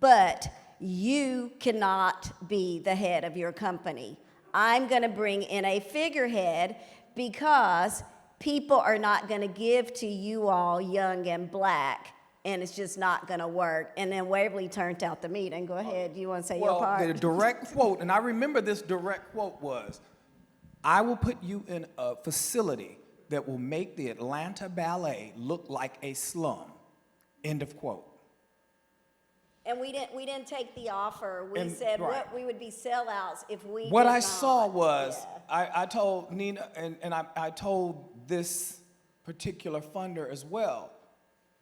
but you cannot be the head of your company. I'm going to bring in a figurehead because people are not going to give to you all young and black, and it's just not going to work. And then Waverly turned out the meeting. Go ahead. Do you want to say your part? Well, the direct quote, and I remember this direct quote was, I will put you in a facility that will make the Atlanta Ballet look like a slum. End of quote. And we didn't take the offer. We And- said right. what we would be sellouts if we What did I not. saw was, Yeah. I told Nina, and I told this particular funder as well,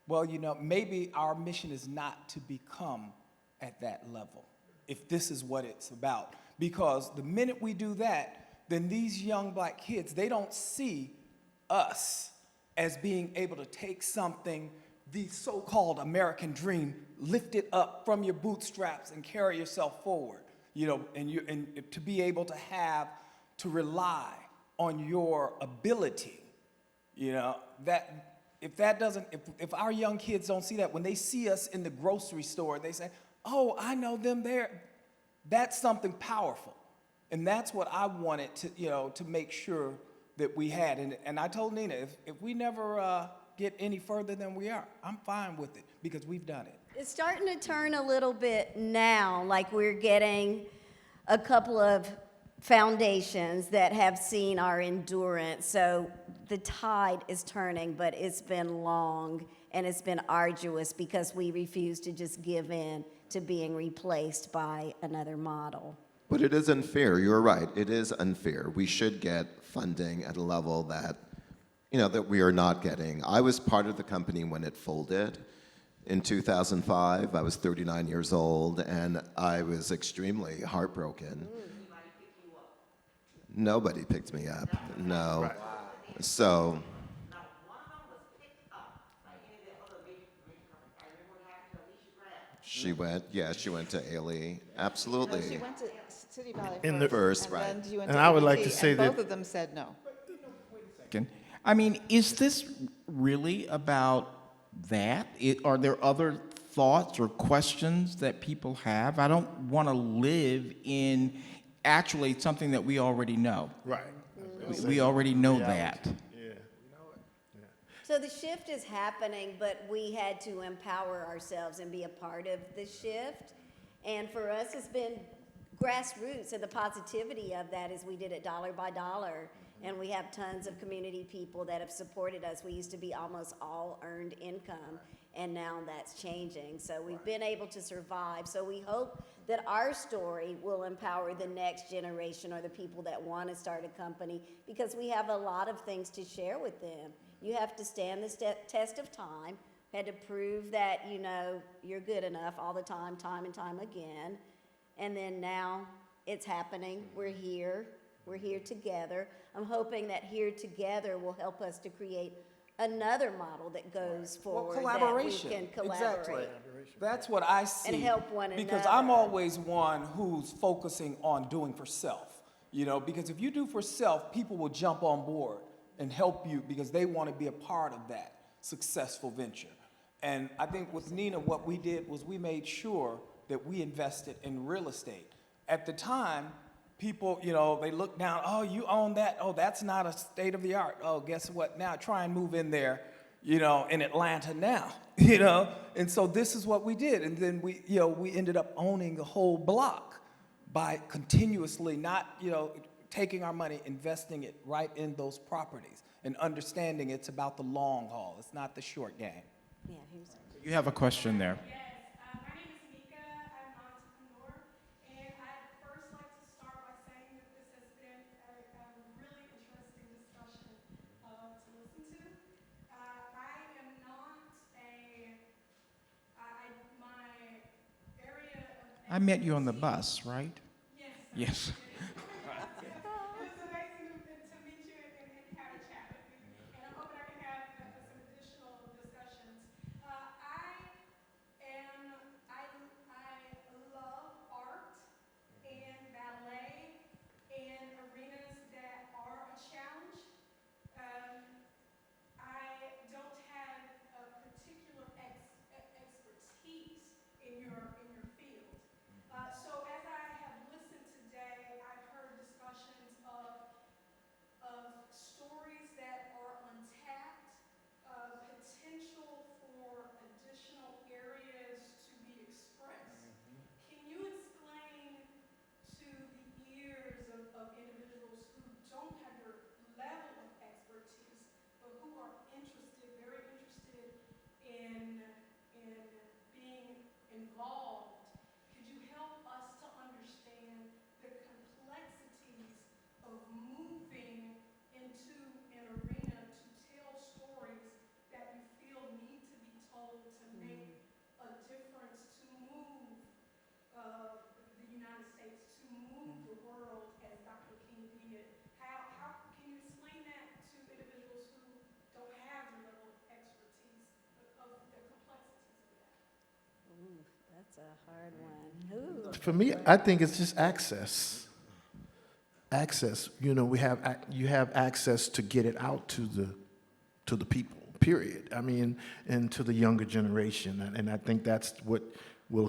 well, you know, maybe our mission is not to become at that level, if this is what it's about. Because the minute we do that, then these young black kids, they don't see us as being able to take something, the so-called American dream, lift it up from your bootstraps and carry yourself forward, you know, and to be able to have to rely on your ability, you know, that if our young kids don't see that, when they see us in the grocery store, they say, oh, I know them there, that's something powerful. And that's what I wanted to, you know, to make sure that we had. And I told Nina, if we never get any further than we are, I'm fine with it because we've done it. It's starting to turn a little bit now, like we're getting a couple of foundations that have seen our endurance. So the tide is turning, but it's been long and it's been arduous because we refuse to just give in to being replaced by another model. But it is unfair. You're right. It is unfair. We should get funding at a level that, you know, that we are not getting. I was part of the company when it folded in 2005. I was 39 years old, and I was extremely heartbroken. Nobody picked me up. No. Right. So, Now, one of them was picked up by any of the other big companies. I remember what happened to Alicia Grant. she went to Ailey. No, Absolutely. she went to City Ballet In the first, and right. then you went And to I would like ABT, to say and that- both of them said no. I mean, is this really about that? Are there other thoughts or questions that people have? I don't want to live in actually something that we already know. Right. We already know that. Yeah. So the shift is happening, but we had to empower ourselves and be a part of the shift. And for us, it's been grassroots, and the positivity of that is we did it dollar by dollar. And we have tons of community people that have supported us. We used to be almost all earned income, and now that's changing. So we've been able to survive. So we hope that our story will empower the next generation or the people that want to start a company, because we have a lot of things to share with them. You have to stand the test of time, had to prove that, you know, you're good enough all the time and time again. And then now it's happening. We're here together. I'm hoping that here together will help us to create another model that goes forward. Collaboration. That we can collaborate. Exactly. That's what I see. And help one because another. I'm always one who's focusing on doing for self. You know, because if you do for self, people will jump on board and help you because they want to be a part of that successful venture. And I think with Nina, what we did was we made sure that we invested in real estate. At the time, people, you know, they look down, oh, you own that? Oh, that's not a state of the art. Oh, guess what? Now try and move in there, you know, in Atlanta now, you know? And so this is what we did. And then we, you know, we ended up owning the whole block by continuously not, you know, taking our money, investing it right in those properties and understanding it's about the long haul. It's not the short game. Yeah, here's. You have a question there. Yes, my name is Mika. I'm an entrepreneur, and I'd first like to start by saying that this has been a really interesting discussion to listen to. I am not my area of I met you on the bus, right? yes. Yes. It was amazing to meet you and have a chat with you, and I'm hoping I can have some additional discussions. I love art in your field. So as I have listened today, I've heard discussions of stories that are untapped, potential for additional areas to be expressed. Can you explain to the ears of individuals who don't have your level of expertise, but who are interested, very interested in being involved? Could you help us to understand the complexities of moving into an arena to tell stories that you feel need to be told to make a difference, to move the United States, to move the world as Dr. King did? How can you explain that to individuals who don't have your level of expertise of the complexities of that? Ooh, that's a hard one. Ooh. For me, I think it's just access. Access. You know, you have access to get it out to the people. Period. I mean, and to the younger generation, and I think that's what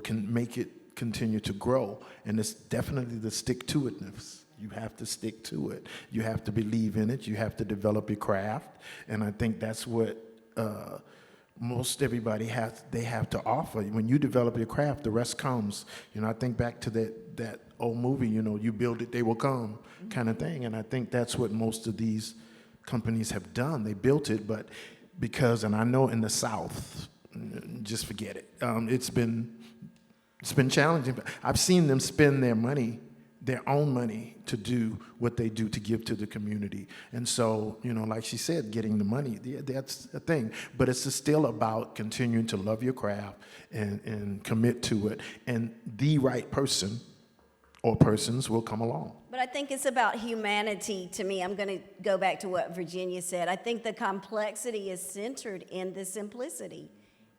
can make it continue to grow. And it's definitely the stick-to-itness. You have to stick to it. You have to believe in it. You have to develop your craft. And I think that's what most everybody have to offer. When you develop your craft, the rest comes. You know, I think back to that old movie, you know, you build it, they will come kind of thing. And I think that's what most of these companies have done. They built it, but because, and I know in the South, just forget it. It's been challenging. I've seen them spend their money, their own money, to do what they do to give to the community. And so, you know, like she said, getting the money, that's a thing. But it's still about continuing to love your craft and commit to it. And the right person or persons will come along. But I think it's about humanity to me. I'm going to go back to what Virginia said. I think the complexity is centered in the simplicity.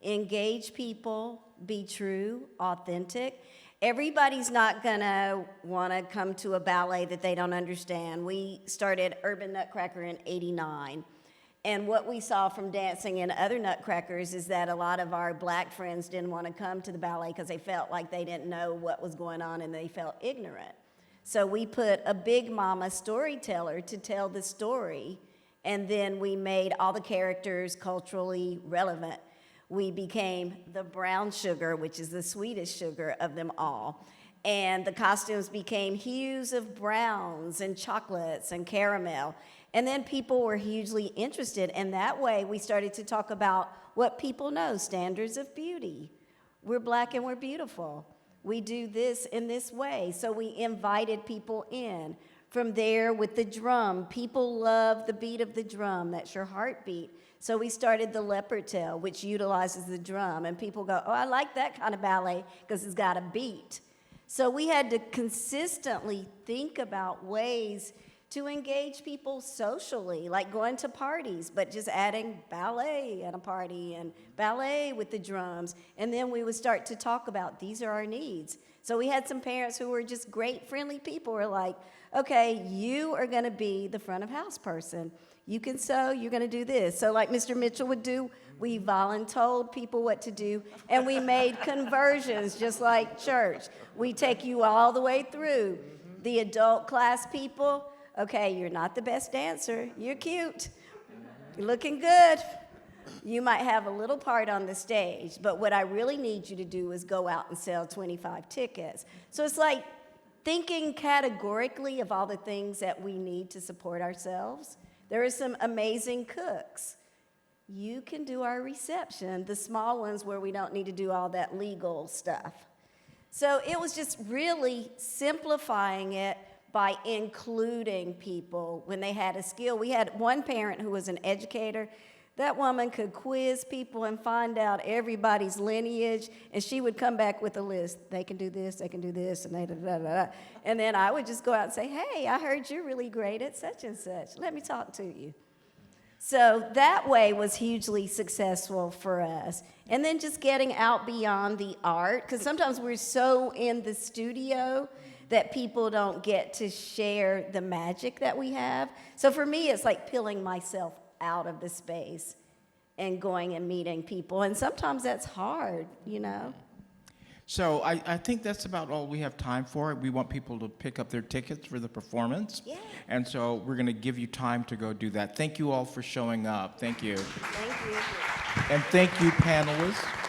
Engage people, be true, authentic. Everybody's not going to want to come to a ballet that they don't understand. We started Urban Nutcracker in '89. And what we saw from dancing in other nutcrackers is that a lot of our black friends didn't want to come to the ballet because they felt like they didn't know what was going on and they felt ignorant. So we put a big mama storyteller to tell the story, and then we made all the characters culturally relevant. We became the brown sugar, which is the sweetest sugar of them all. And the costumes became hues of browns and chocolates and caramel. And then people were hugely interested, and that way we started to talk about what people know, standards of beauty. We're black and we're beautiful. We do this in this way. So we invited people in. From there, with the drum, people love the beat of the drum. That's your heartbeat. So we started the leopard tail, which utilizes the drum. And people go, oh, I like that kind of ballet because it's got a beat. So we had to consistently think about ways to engage people socially, like going to parties, but just adding ballet at a party and ballet with the drums. And then we would start to talk about, these are our needs. So we had some parents who were just great, friendly people who were like, okay, you are gonna be the front of house person. You can sew, you're gonna do this. So like Mr. Mitchell would do, we voluntold people what to do, and we made conversions just like church. We take you all the way through. The adult class people, okay, you're not the best dancer, you're cute, you're looking good. You might have a little part on the stage, but what I really need you to do is go out and sell 25 tickets. So it's like thinking categorically of all the things that we need to support ourselves. There are some amazing cooks. You can do our reception, the small ones where we don't need to do all that legal stuff. So it was just really simplifying it by including people when they had a skill. We had one parent who was an educator. That woman could quiz people and find out everybody's lineage, and she would come back with a list. They can do this, and they da-da-da-da. And then I would just go out and say, hey, I heard you're really great at such and such. Let me talk to you. So that way was hugely successful for us. And then just getting out beyond the art, because sometimes we're so in the studio that people don't get to share the magic that we have. So for me, it's like peeling myself out of the space and going and meeting people. And sometimes that's hard, you know? So I think that's about all we have time for. We want people to pick up their tickets for the performance. Yeah. And so we're going to give you time to go do that. Thank you all for showing up. Thank you. Thank you. And thank you, panelists.